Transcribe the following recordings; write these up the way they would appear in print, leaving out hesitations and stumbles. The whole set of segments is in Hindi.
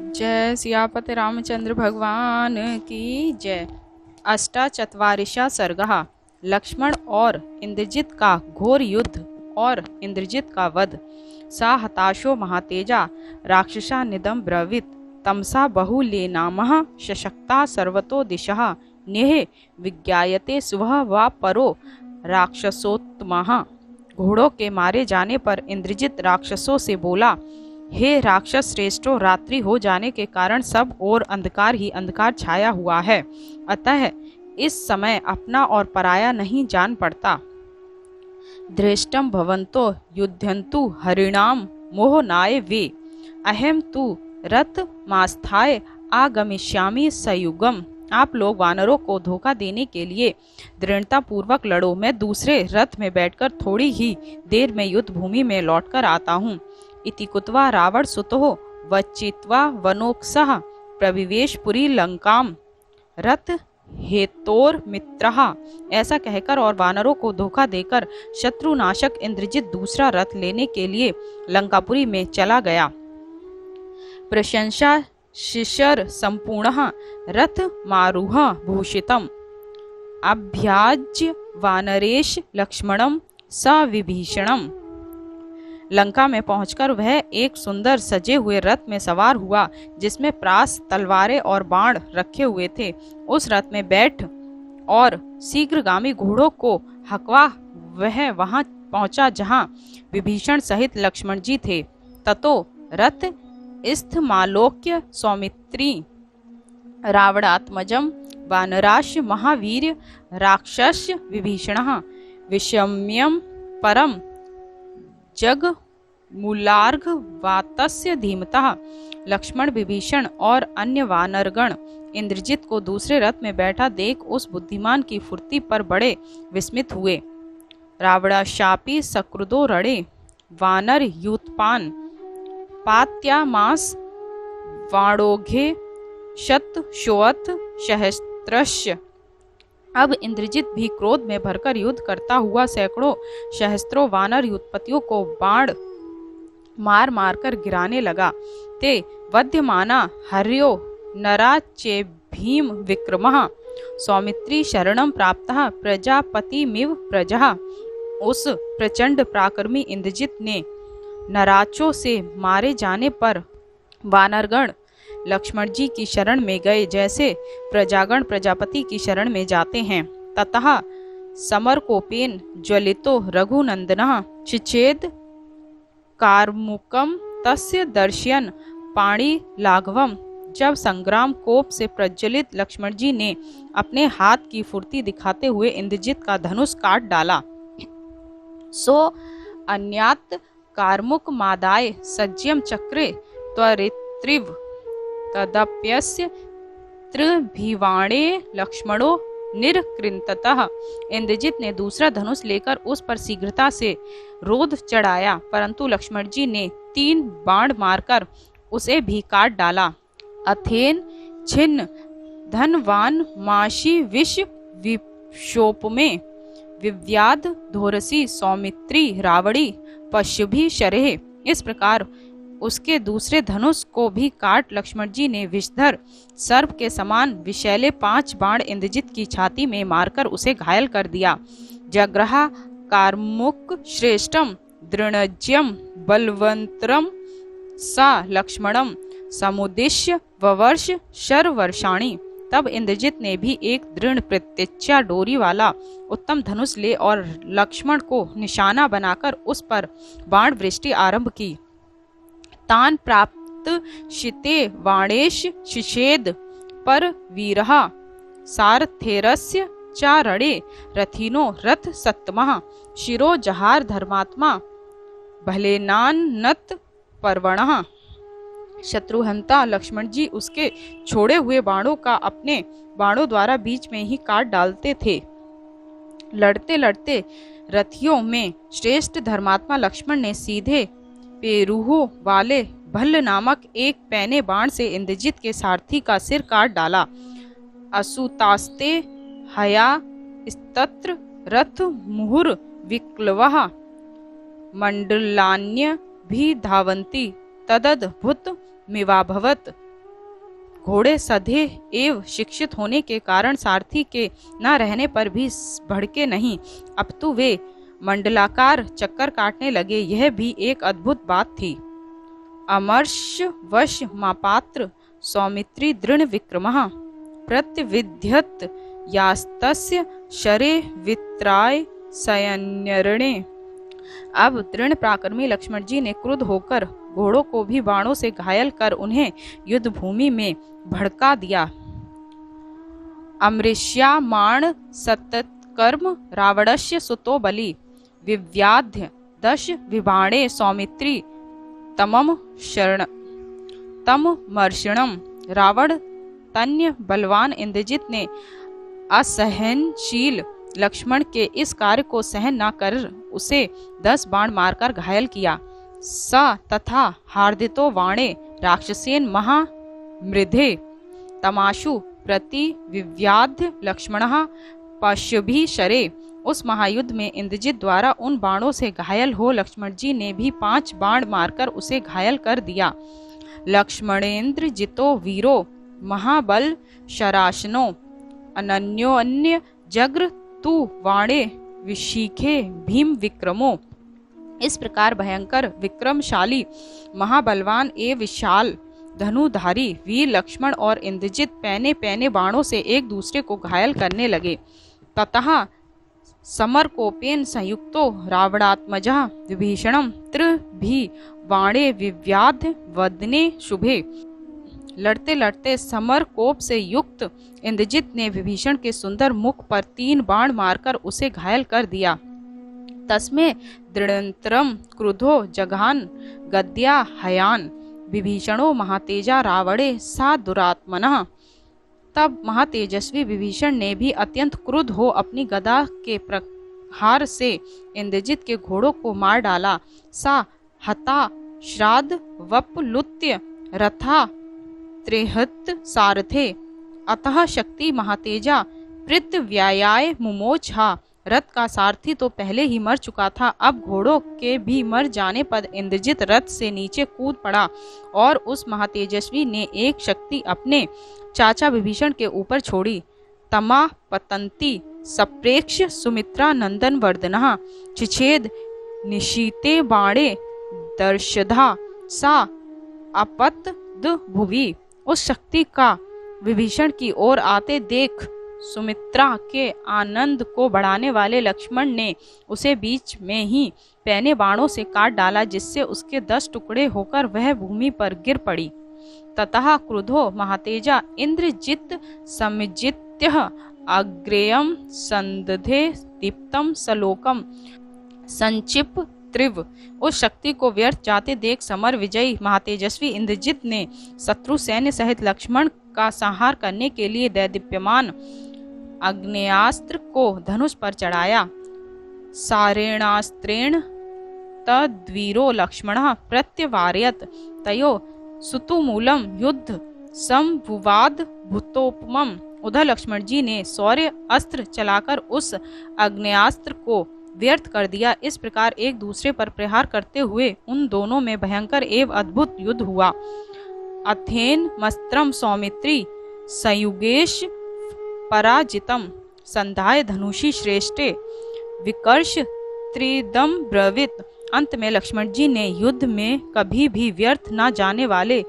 जय सियापति रामचंद्र भगवान की जय। अष्टाचत्वारिशा सर्गः। लक्ष्मण और इंद्रजित का घोर युद्ध और इंद्रजित का वध। सा हताशो महातेजा राक्षसा निदम ब्रवीत तमसा बहुलेनामः सशक्ता सर्वतो दिशः नेह विज्ञायते सुवह वा परो राक्षसोत्तमः। घोड़ों के मारे जाने पर इंद्रजित राक्षसों से बोला, हे राक्षस श्रेष्ठो, रात्रि हो जाने के कारण सब और अंधकार ही अंधकार छाया हुआ है, अतः इस समय अपना और पराया नहीं जान पड़ता। दृष्टम भवन्तो युध्यन्तु हरिणाम मोहनाय वे अहम तु रथ मास्थाय आगमिष्यामि सयुगम। आप लोग वानरों को धोखा देने के लिए दृढ़ता पूर्वक लड़ो, मैं दूसरे रथ में बैठकर थोड़ी ही देर में युद्ध भूमि में लौटकर आता हूँ। इति कुत्वा रावण सुतो वचित्वा वनोक्सः प्रविवेश पुरी लंकाम रथ हेतोर मित्रः। ऐसा कहकर और वानरों को धोखा देकर शत्रुनाशक इंद्रजित दूसरा रथ लेने के लिए लंकापुरी में चला गया। प्रशंसा शिशर संपूर्ण रथ मारुह भूषितम अभ्याज्य वानरेश लक्ष्मणम सविभीषणम। लंका में पहुंचकर वह एक सुंदर सजे हुए रथ में सवार हुआ जिसमें प्रास, तलवारें और बाण रखे हुए थे। उस रथ में बैठ और शीघ्रगामी घोड़ों को हकवा वह वहां पहुंचा जहां विभीषण सहित लक्ष्मण जी थे। ततो रथ स्थमालोक्य सौमित्री रावणात्मजम वानराश महावीर राक्षस विभीषणः विषम्यम परम जग मूलार्घ वातस्य धीमतः। लक्ष्मण, विभीषण और अन्य वानरगण इंद्रजित को दूसरे रथ में बैठा देख उस बुद्धिमान की फुर्ती पर बड़े विस्मित हुए। रावणाशापी सकृदो रणे वानर यूतपान पात्यामास वाणोघे शत शोअथ सहस्त्रस्य। अब इंद्रजित भी क्रोध में भरकर युद्ध करता हुआ सैकड़ों सहस्त्रों वानर युद्धपतियों को बाण मार मार कर गिराने लगा। ते वध्यमाना हर्यो नराचे भीम विक्रमः सौमित्री शरणं प्राप्तः प्रजापतिमिव प्रजः। उस प्रचंड पराक्रमी इंद्रजित ने नराचों से मारे जाने पर वानरगण लक्ष्मण जी की शरण में गए जैसे प्रजागण प्रजापति की शरण में जाते हैं। ततः समरकोपेन ज्वलितो रघुनंदनः चिचेद कार्मुकम तस्य दर्शयन पाणी लाघवम। जब संग्राम कोप से प्रज्वलित लक्ष्मण जी ने अपने हाथ की फुर्ती दिखाते हुए इंद्रजित का धनुष काट डाला, सो अन्यात कार्मुक मादाय सज्यम चक्रे त्वरित्रिव तदप्यस्य त्रिभिवाणे लक्ष्मणो निर्कृन्ततः। इंद्रजित ने दूसरा धनुष लेकर उस पर शीघ्रता से रोध चढ़ाया, परंतु लक्ष्मण जी ने 3 बाण मारकर उसे भी काट डाला। अथेन छिन्न धनवान माशी विष विक्षोप में विव्याध धोरसी सौमित्री रावणी पशुभी शरेह। इस प्रकार उसके दूसरे धनुष को भी काट लक्ष्मण जी ने विषधर सर्प के समान विषैले 5 बाण इंद्रजित की छाती में मारकर उसे घायल कर दिया। जग्रहा कार्मुक श्रेष्ठम दृणज्यम बलवंतरम सा लक्ष्मणम समुद्दिश्य ववर्ष शरवर्षाणि। तब इंद्रजित ने भी एक दृढ़ प्रत्यक्षा डोरी वाला उत्तम धनुष ले और लक्ष्मण को निशाना बनाकर उस पर बाण वृष्टि आरंभ की। तान प्राप्त शिते वाणेश शिषेद पर वीरः सारथेरस्य चारणे रथिनो रथ सत्तमः शिरो जहार धर्मात्मा भलेनानत पर्वणः। शत्रुहंता लक्ष्मण जी उसके छोड़े हुए बाणों का अपने बाणों द्वारा बीच में ही काट डालते थे। लड़ते लड़ते रथियों में श्रेष्ठ धर्मात्मा लक्ष्मण ने सीधे पेरूहों वाले भल्ल नामक एक पैने बाण से इंद्रजित के सारथी का सिर काट डाला। असुतास्ते हया स्तत्र रथ मुहुर विक्लवः मंडलान्य भी धावन्ति तदद्भुत मिवाभवत। घोड़े सधे एवं शिक्षित होने के कारण सारथी के न रहने पर भी भड़के नहीं, अपितु वे मंडलाकार चक्कर काटने लगे। यह भी एक अद्भुत बात थी। अमर्ष वश मापात्र सौमित्री दृढ़ विक्रमः प्रत्यविध्यत यास्तस्य शरे वित्राय सैन्यरणे। अब दृढ़ पराक्रमी लक्ष्मण जी ने क्रुद्ध होकर घोड़ों को भी बाणों से घायल कर उन्हें युद्ध भूमि में भड़का दिया। अमृष्यामाण सतत्कर्म रावणस्य सुतो बलि विव्याध्य दश विबाणे सौमित्री तमम शरण तममर्षणम। रावण तन्य बलवान इंद्रजित ने असहनशील लक्ष्मण के इस कार्य को सहन न कर उसे 10 बाण मारकर घायल किया। स तथा हार्दितो वाणे राक्षसेन महामृधे तमाशु प्रति विव्याध्य लक्ष्मणः पश्यभि शरे। उस महायुद्ध में इंद्रजित द्वारा उन बाणों से घायल हो लक्ष्मण जी ने भी 5 बाण मारकर उसे घायल कर दिया। लक्ष्मणेन्द्र जितो वीरो महाबल शराशनो अनन्योन्य जग्र तु वाणे विशीखे भीम विक्रमो। इस प्रकार भयंकर विक्रमशाली महाबलवान एवं विशाल धनुधारी वीर लक्ष्मण और इंद्रजित पैने पैने बाणों से एक दूसरे को घायल करने लगे। ततः समरकोपेन संयुक्तो रावणात्मजः विभीषणं त्रिभिः बाणे विव्याध्य वदने शुभे। लड़ते लड़ते समरकोप से युक्त इंद्रजित ने विभीषण के सुंदर मुख पर 3 बाण मारकर उसे घायल कर दिया। तस्मै दृढ़तरम क्रुद्धो जघान गद्या हयान विभीषणो महातेजा रावणे सा दुरात्मनः। तब महातेजस्वी विभीषण ने भी अत्यंत क्रुद्ध हो अपनी गदा के प्रहार से इंद्रजित के घोड़ों को मार डाला। सा हता श्राद्ध वपलुत्य रथा त्रिहत सारथे अतः शक्ति महातेजा पृथ्व्यायाय मुमोचहा। रथ का सारथी तो पहले ही मर चुका था, अब घोड़ों के भी मर जाने पर इंद्रजित रथ से नीचे कूद पड़ा और उस महातेजस्वी ने एक शक्ति अपने चाचा विभीषण के ऊपर छोड़ी। तमा पतंती सप्रेक्ष सुमित्रा नंदन वर्धनः चिछेद निशीते बाणे दर्शधा सा अपत भुवि। उस शक्ति का विभीषण की ओर आते देख सुमित्रा के आनंद को बढ़ाने वाले लक्ष्मण ने उसे बीच में ही पैने बाणों से काट डाला, जिससे उसके 10 टुकड़े होकर वह भूमि पर गिर पड़ी। ततः क्रुद्धो महातेजा इंद्रजित समिजित्यः अग्रेयं संदधे दीप्तं सलोकम संचिप त्रिव। उस शक्ति को व्यर्थ जाते देख समर विजयी महातेजस्वी इंद्रजित ने शत्रु सैन्य सहित लक्ष्मण का संहार करने के लिए दैदीप्यमान आग्नेयास्त्र को धनुष पर चढ़ाया। सारेणास्त्रेण तद्वीरो लक्ष्मणः प्रत्यवारयत तयो सुतुमूलम युद्ध संभुवाद भूतोपमम्। उधर लक्ष्मण जी ने शौर्य अस्त्र चलाकर उस आग्नेयास्त्र को व्यर्थ कर दिया। इस प्रकार एक दूसरे पर प्रहार करते हुए उन दोनों में भयंकर एवं अद्भुत युद्ध हुआ। अथेन मस्त्रम सौमित्री संयुगेश पराजितम संधाय धनुषी श्रेष्ठे विकर्ष त्रिदम ब्रवित। अंत में लक्ष्मण जी ने युद्ध में कभी भी व्यर्थ न जाने वाले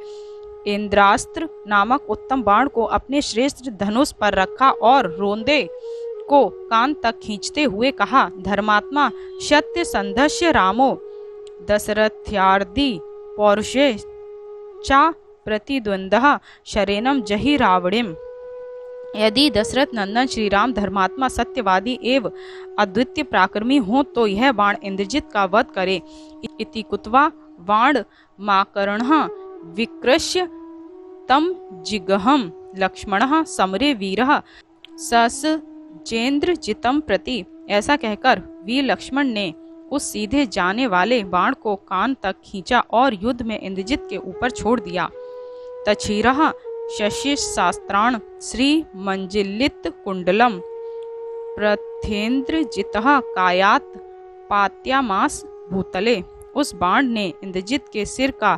इंद्रास्त्र नामक उत्तम बाण को अपने श्रेष्ठ धनुष पर रखा और रोंदे को कान तक खींचते हुए कहा, धर्मात्मा सत्य संधस्य रामो दशरथ्यार्दी पौरुषे चा प्रतिद्वंदः शरेनम जहि रावणिम। यदि दशरथ नंदन श्री राम धर्मात्मा सत्यवादी एवं अद्वितीय पराक्रमी हो तो यह बाण इंद्रजित का वध करे। इति कुत्वा बाण माकर्णः विकृष्य तम जिगहम लक्ष्मणः समरे वीरः ससजेन्द्रजितम प्रति। ऐसा कहकर वीर लक्ष्मण ने उस सीधे जाने वाले बाण को कान तक खींचा और युद्ध में इंद्रजित के ऊपर छोड़ दिया। तछीरः शशि शास्त्राण श्री मंजिलित कुंडलम प्रथेन्द्रजितः कायात पात्यामास भूतले। उस बाण ने इंद्रजित के सिर का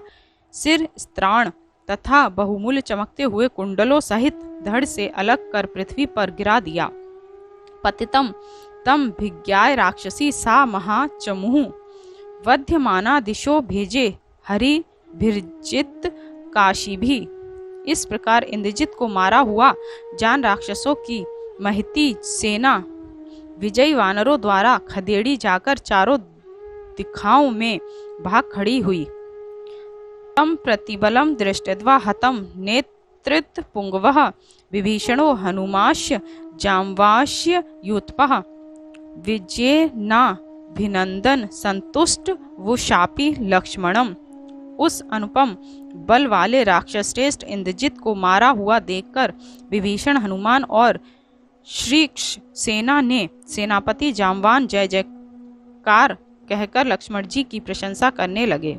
सिर स्त्राण तथा बहुमूल्य चमकते हुए कुंडलों सहित धड़ से अलग कर पृथ्वी पर गिरा दिया। पतितम तम भिज्ञाय राक्षसी सा महाचमुः वध्यमाना दिशो भेजे हरि भिर्जित काशी भी। इस प्रकार इंद्रजित को मारा हुआ जान राक्षसों की महती सेना विजयी वानरों द्वारा खदेड़ी जाकर चारों दिखाओं में भाग खड़ी हुई। तम प्रतिबलम दृष्ट्वा हतम नेत्रित पुंगवः विभीषणो हनुमास्य जाम्वास्य यूथपः विजयेनाभिनंदन संतुष्ट वुशापि लक्ष्मणम। उस अनुपम बल वाले राक्षस श्रेष्ठ इंद्रजित को मारा हुआ देखकर विभीषण, हनुमान और श्रीक्ष सेना ने सेनापति जाम्वान जय जयकार कहकर लक्ष्मण जी की प्रशंसा करने लगे।